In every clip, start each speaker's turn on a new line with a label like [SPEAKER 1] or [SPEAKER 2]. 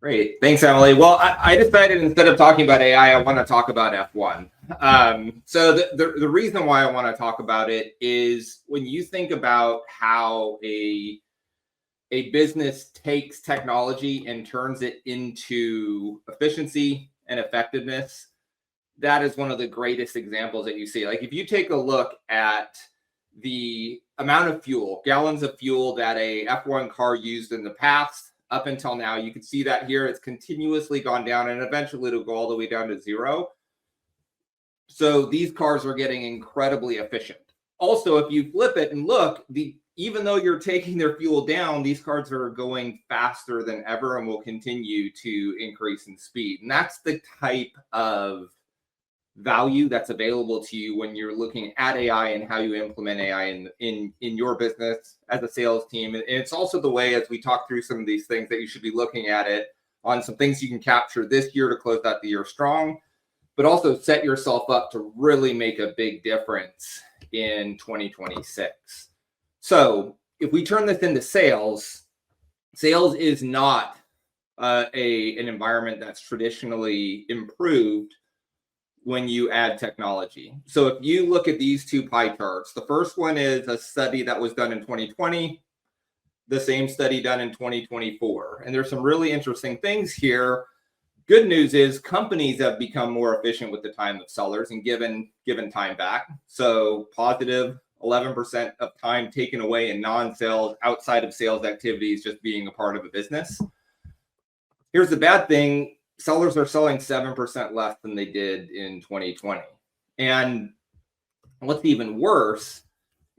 [SPEAKER 1] Great. Thanks, Emily. Well, I decided instead of talking about AI, I want to talk about F1. So the reason why I want to talk about it is when you think about how a business takes technology and turns it into efficiency and effectiveness, that is one of the greatest examples that you see. Like if you take a look at the amount of fuel, gallons of fuel that a F1 car used in the past, up until now, you can see that here. It's continuously gone down and eventually it'll go all the way down to zero. So these cars are getting incredibly efficient. Also, if you flip it and look, even though you're taking their fuel down, these cars are going faster than ever and will continue to increase in speed. And that's the type of value that's available to you when you're looking at AI and how you implement AI in your business as a sales team. And it's also the way, as we talk through some of these things, that you should be looking at it on some things you can capture this year to close out the year strong, but also set yourself up to really make a big difference in 2026. So if we turn this into sales, sales is not an environment that's traditionally improved when you add technology. So if you look at these two pie charts, the first one is a study that was done in 2020, the same study done in 2024. And there's some really interesting things here. Good news is companies have become more efficient with the time of sellers and given time back. So positive 11% of time taken away in non-sales, outside of sales activities, just being a part of a business. Here's the bad thing. Sellers are selling 7% less than they did in 2020. And what's even worse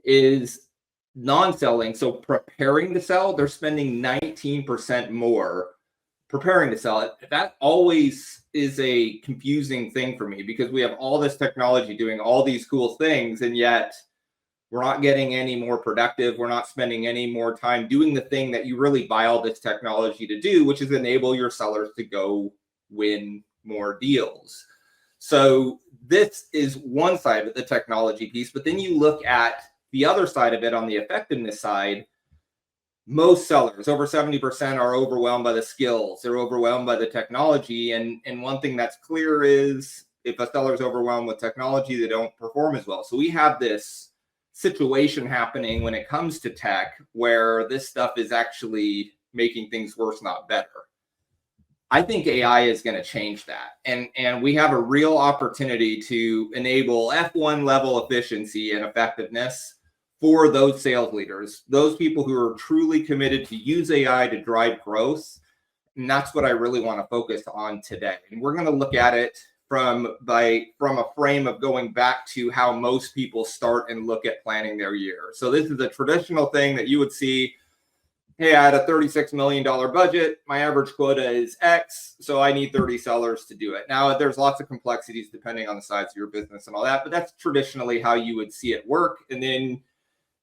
[SPEAKER 1] is non-selling. So preparing to sell, they're spending 19% more preparing to sell it. That always is a confusing thing for me because we have all this technology doing all these cool things, and yet we're not getting any more productive. We're not spending any more time doing the thing that you really buy all this technology to do, which is enable your sellers to go win more deals. So this is one side of it, the technology piece. But then you look at the other side of it on the effectiveness side. Most sellers, over 70%, are overwhelmed by the skills. They're overwhelmed by the technology. And one thing that's clear is if a seller's overwhelmed with technology, they don't perform as well. So we have this situation happening when it comes to tech where this stuff is actually making things worse, not better. I think AI is going to change that. And we have a real opportunity to enable F1 level efficiency and effectiveness for those sales leaders, those people who are truly committed to use AI to drive growth. And that's what I really want to focus on today. And we're going to look at it from a frame of going back to how most people start and look at planning their year. So this is a traditional thing that you would see. Hey, I had a $36 million budget. My average quota is X, so I need 30 sellers to do it. Now, there's lots of complexities depending on the size of your business and all that, but that's traditionally how you would see it work. And then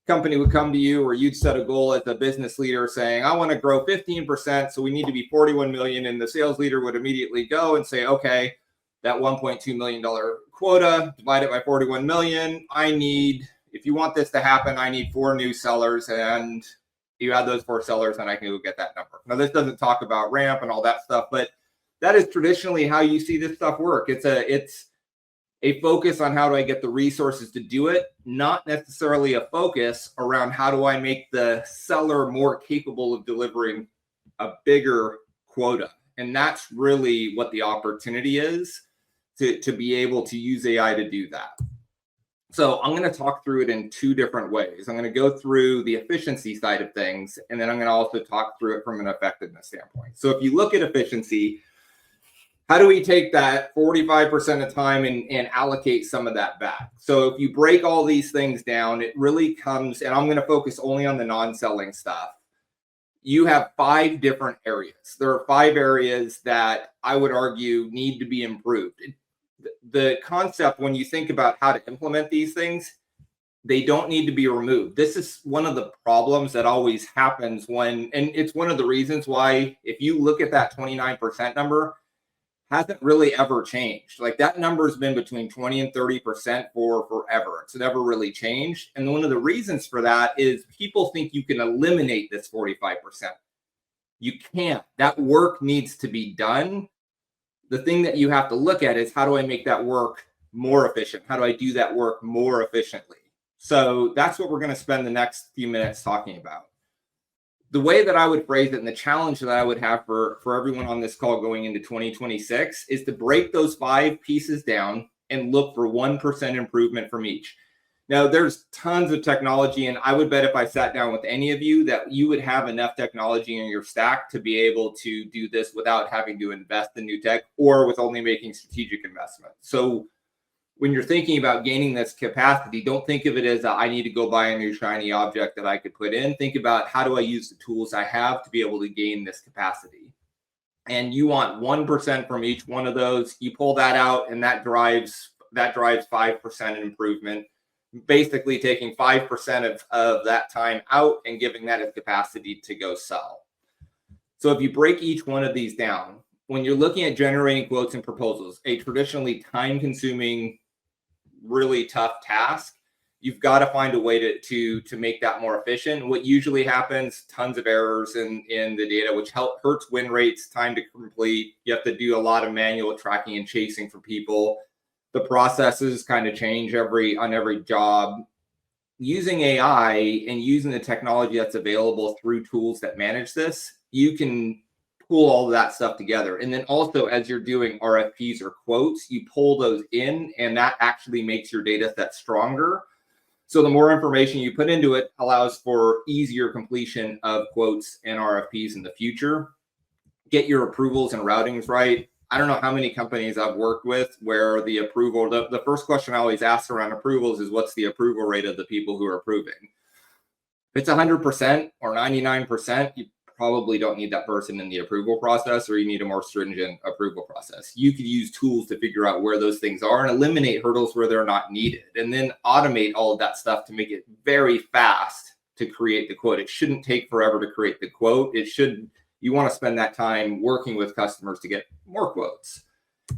[SPEAKER 1] company would come to you, or you'd set a goal as a business leader saying, I want to grow 15%, so we need to be 41 million. And the sales leader would immediately go and say, okay, that $1.2 million quota, divide it by 41 million. If you want this to happen, I need 4 new sellers, and you add those 4 sellers and I can go get that number. Now, this doesn't talk about ramp and all that stuff, but that is traditionally how you see this stuff work. It's a focus on how do I get the resources to do it, not necessarily a focus around how do I make the seller more capable of delivering a bigger quota. And that's really what the opportunity is, to be able to use AI to do that. So I'm going to talk through it in 2 different ways. I'm going to go through the efficiency side of things, and then I'm going to also talk through it from an effectiveness standpoint. So if you look at efficiency, how do we take that 45% of time and allocate some of that back? So if you break all these things down, it really comes, and I'm going to focus only on the non-selling stuff. You have 5 different areas. There are 5 areas that I would argue need to be improved. The concept, when you think about how to implement these things, they don't need to be removed. This is one of the problems that always happens and it's one of the reasons why, if you look at that 29% number, hasn't really ever changed. Like, that number has been between 20 and 30% for forever. It's never really changed. And one of the reasons for that is people think you can eliminate this 45%. You can't. That work needs to be done. The thing that you have to look at is, how do I make that work more efficient? How do I do that work more efficiently? So that's what we're going to spend the next few minutes talking about. The way that I would phrase it, and the challenge that I would have for everyone on this call going into 2026, is to break those 5 pieces down and look for 1% improvement from each. Now, there's tons of technology, and I would bet if I sat down with any of you that you would have enough technology in your stack to be able to do this without having to invest in new tech, or with only making strategic investments. So when you're thinking about gaining this capacity, don't think of it as I need to go buy a new shiny object that I could put in. Think about, how do I use the tools I have to be able to gain this capacity? And you want 1% from each one of those. You pull that out, and that drives 5% improvement. Basically taking 5% of that time out and giving that a capacity to go sell. So if you break each one of these down, when you're looking at generating quotes and proposals, a traditionally time-consuming, really tough task, you've got to find a way to make that more efficient. What usually happens, tons of errors in the data, which hurts win rates, time to complete. You have to do a lot of manual tracking and chasing for people. The processes kind of change on every job. Using AI and using the technology that's available through tools that manage this, you can pull all of that stuff together. And then also, as you're doing RFPs or quotes, you pull those in, and that actually makes your data set stronger. So the more information you put into it allows for easier completion of quotes and RFPs in the future. Get your approvals and routings right. I don't know how many companies I've worked with where the approval, the first question I always ask around approvals is, what's the approval rate of the people who are approving? If it's 100% or 99%, you probably don't need that person in the approval process, or you need a more stringent approval process. You could use tools to figure out where those things are and eliminate hurdles where they're not needed, and then automate all of that stuff to make it very fast to create the quote. It shouldn't take forever to create the quote. You want to spend that time working with customers to get more quotes.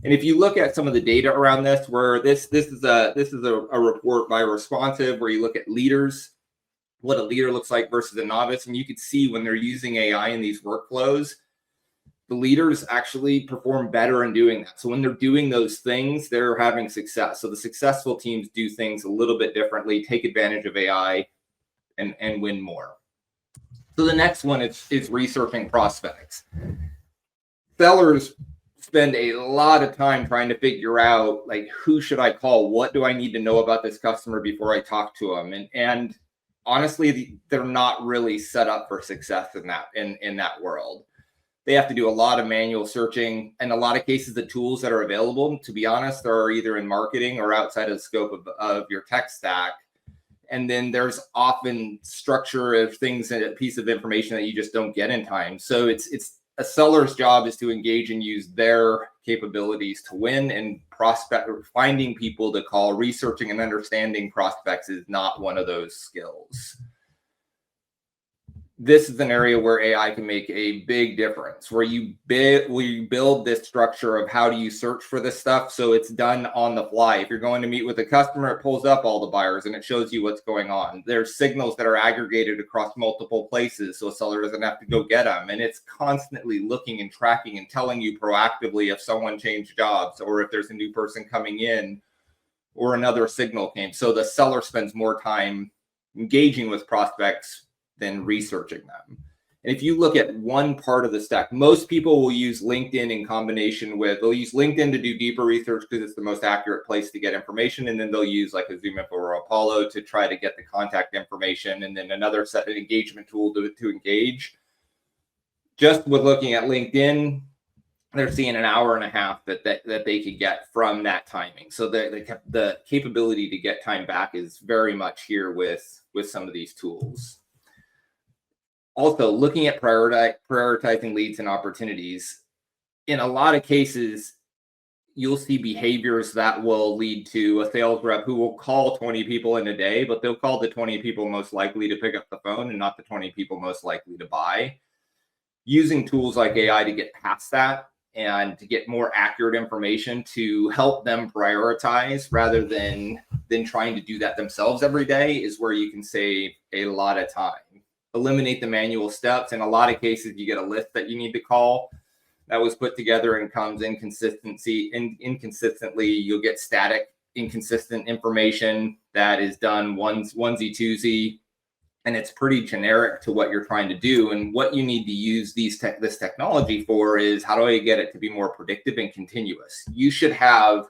[SPEAKER 1] And if you look at some of the data around this, where this is a report by Responsive, where you look at leaders, what a leader looks like versus a novice, and you could see when they're using AI in these workflows, the leaders actually perform better in doing that. So when they're doing those things, they're having success. So the successful teams do things a little bit differently, take advantage of AI, and win more. So the next one is researching prospects. Sellers spend a lot of time trying to figure out, like, who should I call? What do I need to know about this customer before I talk to them? And honestly, they're not really set up for success in that world. They have to do a lot of manual searching. In a lot of cases, the tools that are available, to be honest, are either in marketing or outside of the scope of your tech stack. And then there's often structure of things and a piece of information that you just don't get in time. So it's a seller's job is to engage and use their capabilities to win, and finding people to call. Researching and understanding prospects is not one of those skills. This is an area where AI can make a big difference, where you build this structure of how do you search for this stuff, so it's done on the fly. If you're going to meet with a customer, it pulls up all the buyers and it shows you what's going on. There's signals that are aggregated across multiple places, so a seller doesn't have to go get them. And it's constantly looking and tracking and telling you proactively if someone changed jobs, or if there's a new person coming in, or another signal came. So the seller spends more time engaging with prospects than researching them. And if you look at one part of the stack, most people will use LinkedIn in combination with, they'll use LinkedIn to do deeper research because it's the most accurate place to get information. And then they'll use like a ZoomInfo or Apollo to try to get the contact information, and then another set of engagement tool to engage. Just with looking at LinkedIn, they're seeing an hour and a half that they could get from that timing. So the capability to get time back is very much here with some of these tools. Also, looking at prioritizing leads and opportunities. In a lot of cases, you'll see behaviors that will lead to a sales rep who will call 20 people in a day, but they'll call the 20 people most likely to pick up the phone and not the 20 people most likely to buy. Using tools like AI to get past that and to get more accurate information to help them prioritize rather than trying to do that themselves every day is where you can save a lot of time. eliminate the manual steps. In a lot of cases, you get a list that you need to call that was put together and comes inconsistently. You'll get static, inconsistent information that is done onesie twosie, and it's pretty generic to what you're trying to do. And what you need to use this technology for is, how do I get it to be more predictive and continuous? You should have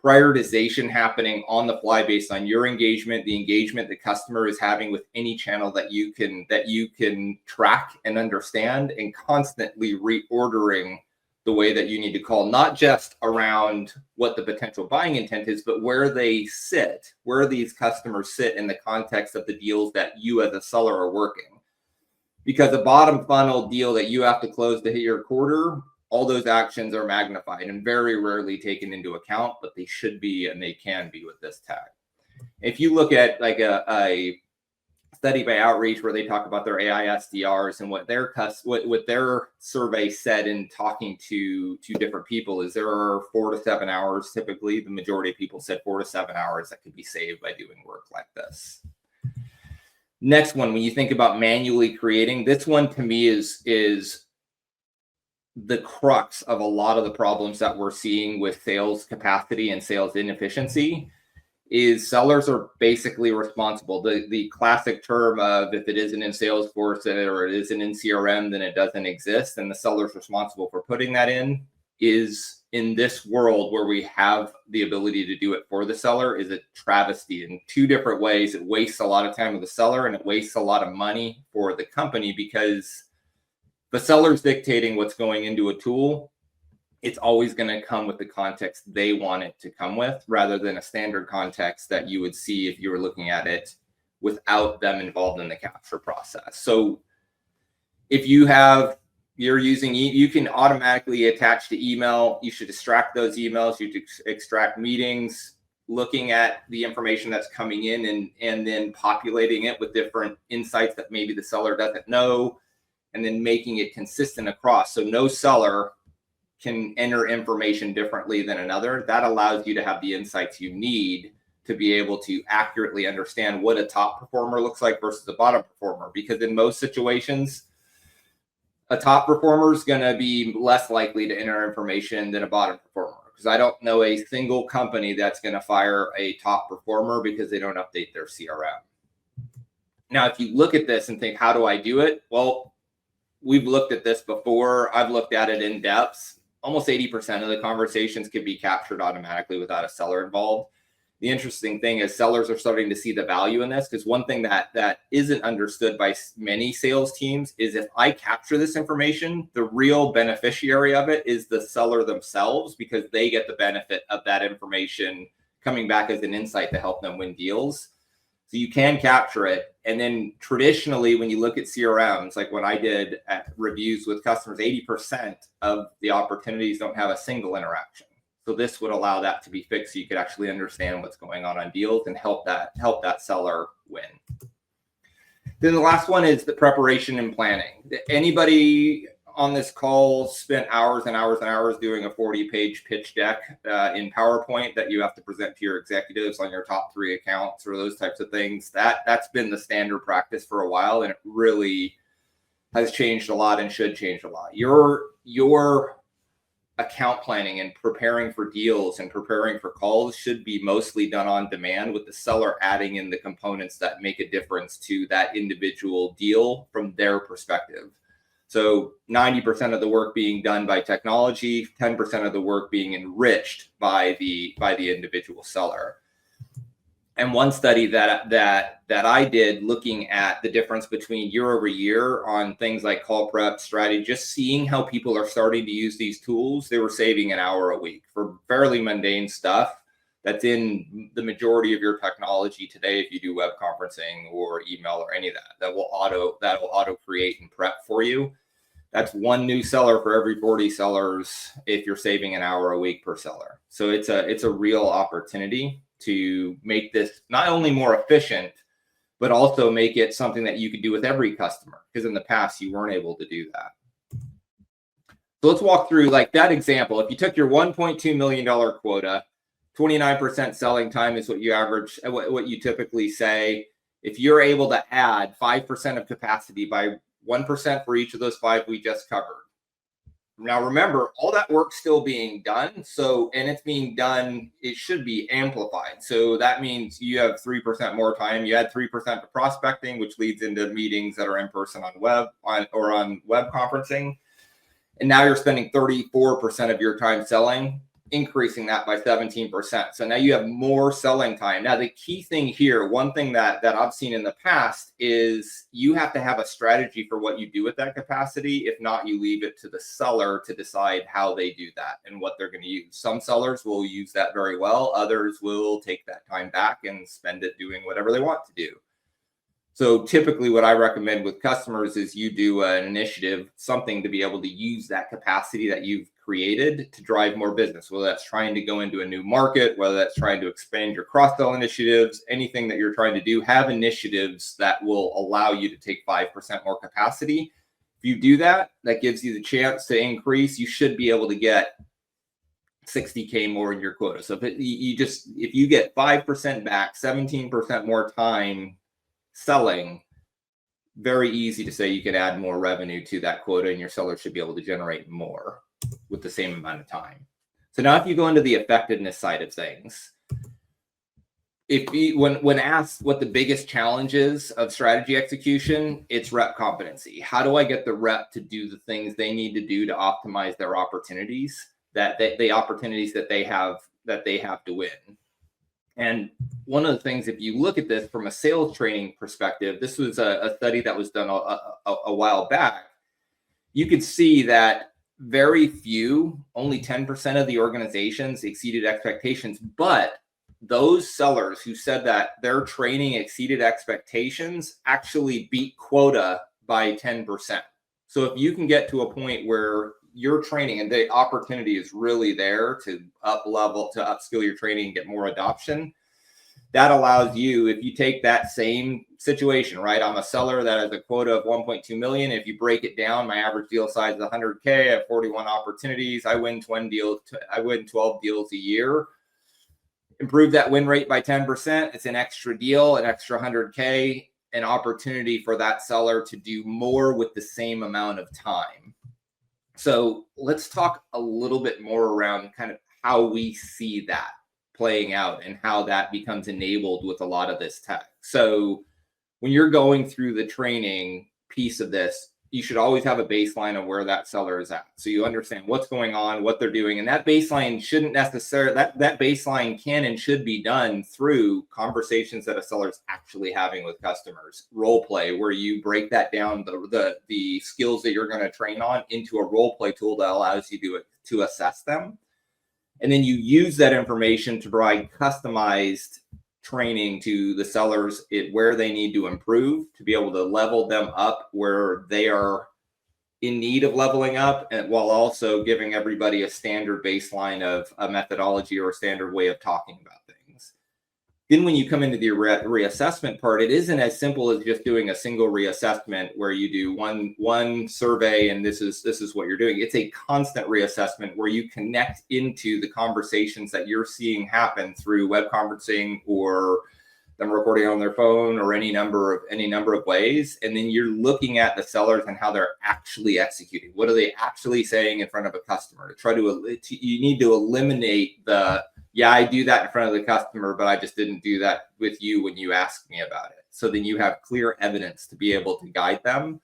[SPEAKER 1] prioritization happening on the fly based on your engagement, the engagement the customer is having with any channel that you can track and understand, and constantly reordering the way that you need to call, not just around what the potential buying intent is, but where they sit, where these customers sit in the context of the deals that you as a seller are working. Because a bottom funnel deal that you have to close to hit your quarter, all those actions are magnified and very rarely taken into account, but they should be, and they can be with this tag. If you look at like a study by Outreach where they talk about their AI SDRs and what their survey said in talking to different people is there are 4 to 7 hours, typically the majority of people said 4 to 7 hours that could be saved by doing work like this. Next one, when you think about manually creating, this one to me is the crux of a lot of the problems that we're seeing with sales capacity and sales inefficiency. Is sellers are basically responsible. The classic term of, if it isn't in Salesforce or it isn't in CRM, then it doesn't exist, and the seller's responsible for putting that in, is in this world where we have the ability to do it for the seller, is a travesty in 2 different ways. It wastes a lot of time with the seller, and it wastes a lot of money for the company, because the seller's dictating what's going into a tool. It's always going to come with the context they want it to come with, rather than a standard context that you would see if you were looking at it without them involved in the capture process. So if you're using, you can automatically attach to email. You should extract those emails. You should extract meetings, looking at the information that's coming in and then populating it with different insights that maybe the seller doesn't know, and then making it consistent across. So no seller can enter information differently than another. That allows you to have the insights you need to be able to accurately understand what a top performer looks like versus a bottom performer. Because in most situations, a top performer is going to be less likely to enter information than a bottom performer. Because I don't know a single company that's going to fire a top performer because they don't update their CRM. Now, if you look at this and think, how do I do it? Well, we've looked at this before. I've looked at it in depth. Almost 80% of the conversations can be captured automatically without a seller involved. The interesting thing is sellers are starting to see the value in this, because one thing that isn't understood by many sales teams is, if I capture this information, the real beneficiary of it is the seller themselves, because they get the benefit of that information coming back as an insight to help them win deals. So you can capture it. And then traditionally, when you look at CRMs, like when I did at reviews with customers, 80% of the opportunities don't have a single interaction. So this would allow that to be fixed, so you could actually understand what's going on deals and help that seller win. Then the last one is the preparation and planning. Anybody on this call spent hours and hours and hours doing a 40-page pitch deck in PowerPoint that you have to present to your executives on your top 3 accounts or those types of things? That's been the standard practice for a while, and it really has changed a lot and should change a lot. Your account planning and preparing for deals and preparing for calls should be mostly done on demand, with the seller adding in the components that make a difference to that individual deal from their perspective. So 90% of the work being done by technology, 10% of the work being enriched by the individual seller. And one study that I did, looking at the difference between year over year on things like call prep strategy, just seeing how people are starting to use these tools, they were saving an hour a week for fairly mundane stuff that's in the majority of your technology today. If you do web conferencing or email or any of that will auto create and prep for you. That's one new seller for every 40 sellers if you're saving an hour a week per seller. So it's a real opportunity to make this not only more efficient, but also make it something that you could do with every customer, because in the past you weren't able to do that. So let's walk through like that example. If you took your $1.2 million quota, 29% selling time is what you average, what you typically say. If you're able to add 5% of capacity by 1% for each of those 5 we just covered. Now, remember, all that work's still being done. So, and it's being done, it should be amplified. So that means you have 3% more time. You add 3% to prospecting, which leads into meetings that are in person on web conferencing. And now you're spending 34% of your time selling, increasing that by 17%. So now you have more selling time. Now, the key thing here, one thing that I've seen in the past is you have to have a strategy for what you do with that capacity. If not, you leave it to the seller to decide how they do that and what they're going to use. Some sellers will use that very well. Others will take that time back and spend it doing whatever they want to do. So typically what I recommend with customers is you do an initiative, something to be able to use that capacity that you've created to drive more business, whether that's trying to go into a new market, whether that's trying to expand your cross-sell initiatives, anything that you're trying to do, have initiatives that will allow you to take 5% more capacity. If you do that, that gives you the chance to increase. You should be able to get 60K more in your quota. So if you get 5% back, 17% more time selling, very easy to say you can add more revenue to that quota and your seller should be able to generate more with the same amount of time. So now if you go into the effectiveness side of things, when asked what the biggest challenge is of strategy execution, it's rep competency. How do I get the rep to do the things they need to do to optimize their opportunities, the opportunities that they have to win? And one of the things, if you look at this from a sales training perspective, this was a study that was done a while back. You could see that very few, only 10% of the organizations exceeded expectations. But those sellers who said that their training exceeded expectations actually beat quota by 10%. So if you can get to a point where your training and the opportunity is really there to upskill your training and get more adoption, that allows you, if you take that same situation, right? I'm a seller that has a quota of 1.2 million. If you break it down, my average deal size is 100K. I have 41 opportunities. I win 12 deals a year. Improve that win rate by 10%. It's an extra deal, an extra 100K, an opportunity for that seller to do more with the same amount of time. So let's talk a little bit more around kind of how we see that playing out and how that becomes enabled with a lot of this tech. So when you're going through the training piece of this, you should always have a baseline of where that seller is at. So you understand what's going on, what they're doing. And that baseline shouldn't necessarily, that baseline can and should be done through conversations that a seller's actually having with customers. Role play, where you break that down, the skills that you're going to train on into a role play tool that allows you to assess them. And then you use that information to provide customized training to the sellers where they need to improve to be able to level them up where they are in need of leveling up, and while also giving everybody a standard baseline of a methodology or a standard way of talking about things. Then when you come into the reassessment part, it isn't as simple as just doing a single reassessment where you do one survey and this is what you're doing. It's a constant reassessment where you connect into the conversations that you're seeing happen through web conferencing or them recording on their phone or any number of ways. And then you're looking at the sellers and how they're actually executing. What are they actually saying in front of a customer? You need to eliminate I do that in front of the customer, but I just didn't do that with you when you asked me about it. So then you have clear evidence to be able to guide them.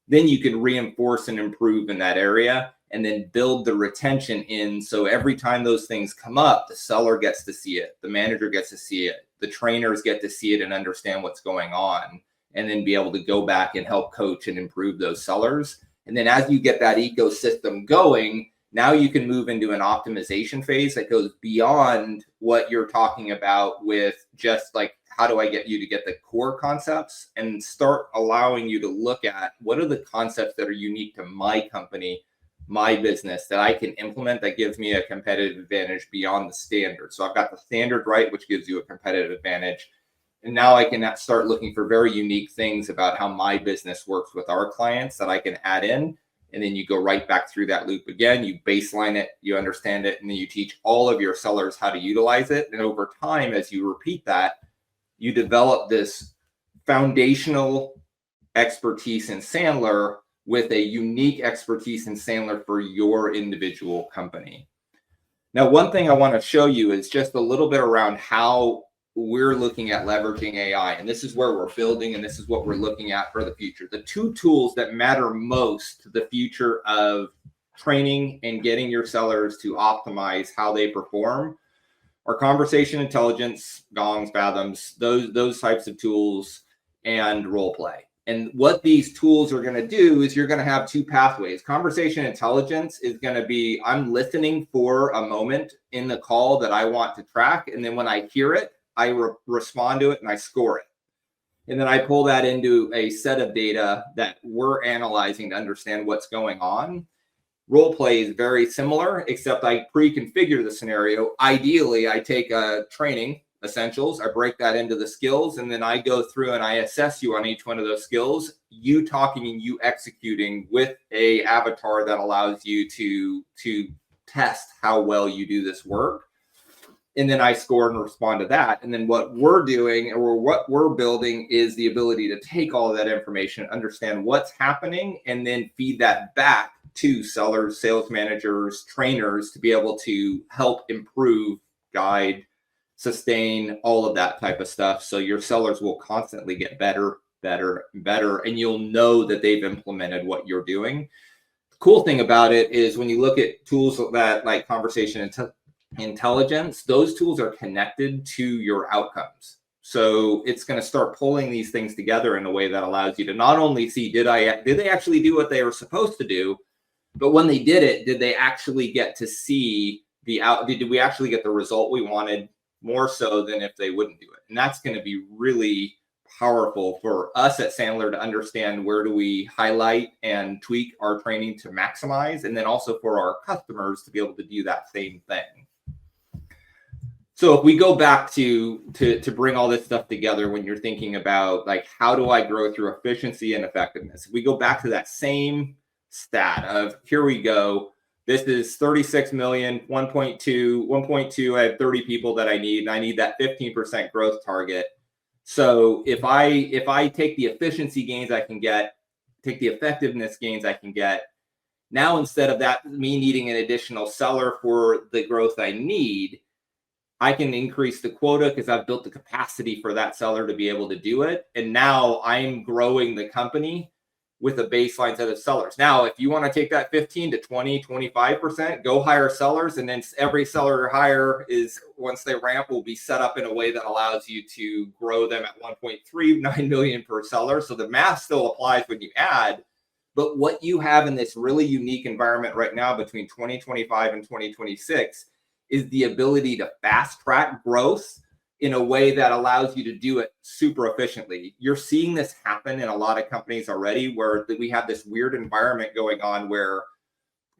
[SPEAKER 1] Then you can reinforce and improve in that area and then build the retention in. So every time those things come up, the seller gets to see it. The manager gets to see it. The trainers get to see it and understand what's going on, and then be able to go back and help coach and improve those sellers. And then as you get that ecosystem going, now you can move into an optimization phase that goes beyond what you're talking about with just like, how do I get you to get the core concepts, and start allowing you to look at what are the concepts that are unique to my company, my business, that I can implement that gives me a competitive advantage beyond the standard. So I've got the standard right, which gives you a competitive advantage. And now I can start looking for very unique things about how my business works with our clients that I can add in. And then you go right back through that loop again. You baseline it, you understand it, and then you teach all of your sellers how to utilize it. And over time, as you repeat that, you develop this foundational expertise in Sandler with a unique expertise in Sandler for your individual company. Now, one thing I want to show you is just a little bit around how we're looking at leveraging AI. And this is where we're building, and this is what we're looking at for the future. The two tools that matter most to the future of training and getting your sellers to optimize how they perform are conversation intelligence, gongs, fathoms, those types of tools, and role play. And what these tools are going to do is you're going to have two pathways. Conversation intelligence is going to be, I'm listening for a moment in the call that I want to track. And then when I hear it, I respond to it and I score it. And then I pull that into a set of data that we're analyzing to understand what's going on. Role play is very similar, except I pre-configure the scenario. Ideally, I take a training essentials, I break that into the skills, and then I go through and I assess you on each one of those skills, you talking and you executing with a avatar that allows you to test how well you do this work. And then I score and respond to that. And then what we're doing or what we're building is the ability to take all of that information, understand what's happening, and then feed that back to sellers, sales managers, trainers to be able to help improve, guide, sustain, all of that type of stuff. So your sellers will constantly get better, and you'll know that they've implemented what you're doing. The cool thing about it is when you look at tools that like conversation intelligence, those tools are connected to your outcomes. So it's going to start pulling these things together in a way that allows you to not only see, did they actually do what they were supposed to do, but when they did it, did they actually get to see did we actually get the result we wanted, more so than if they wouldn't do it. And that's going to be really powerful for us at Sandler to understand where do we highlight and tweak our training to maximize, and then also for our customers to be able to do that same thing. So if we go back to bring all this stuff together, when you're thinking about like, how do I grow through efficiency and effectiveness? If we go back to that same stat of, here we go, this is 36 million, 1.2, I have 30 people that I need, and I need that 15% growth target. So if I take the efficiency gains I can get, take the effectiveness gains I can get, now instead of that, me needing an additional seller for the growth I need, I can increase the quota because I've built the capacity for that seller to be able to do it. And now I'm growing the company with a baseline set of sellers. Now, if you want to take that 15 to 20, 25%, go hire sellers. And then every seller hire is, once they ramp, will be set up in a way that allows you to grow them at 1.39 million per seller. So the math still applies when you add. But what you have in this really unique environment right now between 2025 and 2026 is the ability to fast track growth in a way that allows you to do it super efficiently. You're seeing this happen in a lot of companies already, where we have this weird environment going on where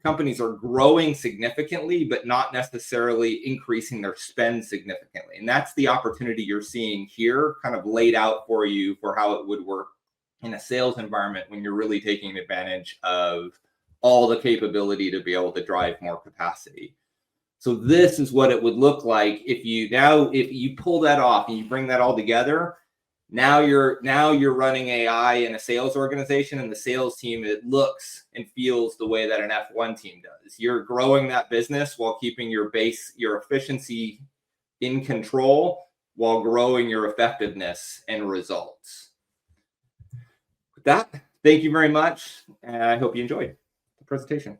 [SPEAKER 1] companies are growing significantly, but not necessarily increasing their spend significantly. And that's the opportunity you're seeing here, kind of laid out for you for how it would work in a sales environment when you're really taking advantage of all the capability to be able to drive more capacity. So this is what it would look like if you pull that off and you bring that all together. Now you're running AI in a sales organization, and the sales team, it looks and feels the way that an F1 team does. You're growing that business while keeping your efficiency in control, while growing your effectiveness and results. With that, thank you very much, and I hope you enjoyed the presentation.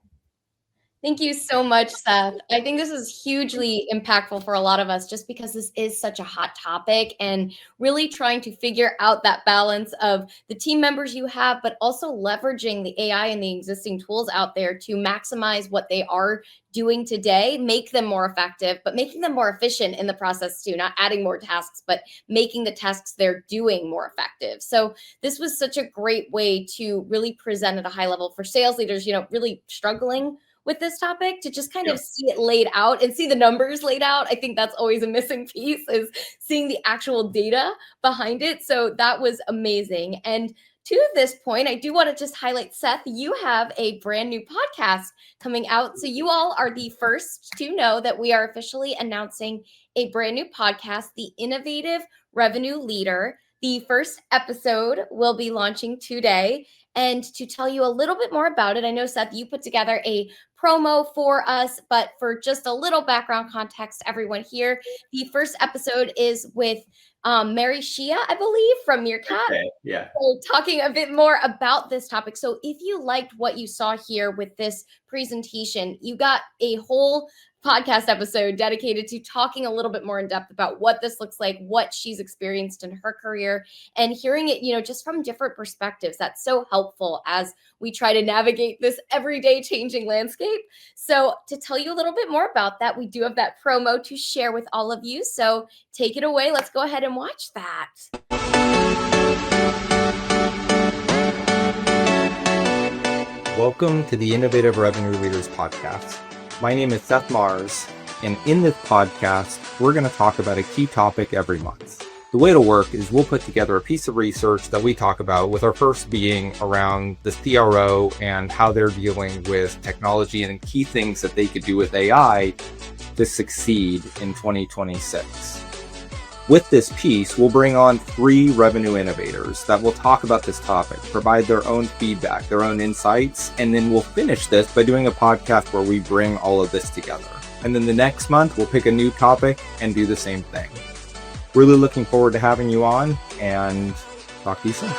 [SPEAKER 2] Thank you so much, Seth. I think this is hugely impactful for a lot of us, just because this is such a hot topic, and really trying to figure out that balance of the team members you have, but also leveraging the AI and the existing tools out there to maximize what they are doing today, make them more effective, but making them more efficient in the process too, not adding more tasks, but making the tasks they're doing more effective. So this was such a great way to really present at a high level for sales leaders, really struggling with this topic, to just kind of see it laid out and see the numbers laid out. I think that's always a missing piece, is seeing the actual data behind it. So that was amazing. And to this point, I do want to just highlight, Seth, you have a brand new podcast coming out. So you all are the first to know that we are officially announcing a brand new podcast, The Innovative Revenue Leader. The first episode will be launching today. And to tell you a little bit more about it, I know, Seth, you put together a promo for us, but for just a little background context, everyone here, the first episode is with Mary Shia, I believe, from Meerkat.
[SPEAKER 1] Okay, yeah.
[SPEAKER 2] So talking a bit more about this topic. So if you liked what you saw here with this presentation, you got a whole podcast episode dedicated to talking a little bit more in depth about what this looks like, what she's experienced in her career, and hearing it, just from different perspectives. That's so helpful as we try to navigate this everyday changing landscape. So to tell you a little bit more about that, we do have that promo to share with all of you. So take it away. Let's go ahead and watch that.
[SPEAKER 1] Welcome to the Innovative Revenue Leaders Podcast. My name is Seth Marrs, and in this podcast, we're going to talk about a key topic every month. The way it'll work is we'll put together a piece of research that we talk about, with our first being around the CRO and how they're dealing with technology and key things that they could do with AI to succeed in 2026. With this piece, we'll bring on 3 revenue innovators that will talk about this topic, provide their own feedback, their own insights, and then we'll finish this by doing a podcast where we bring all of this together. And then the next month, we'll pick a new topic and do the same thing. Really looking forward to having you on, and talk to you soon.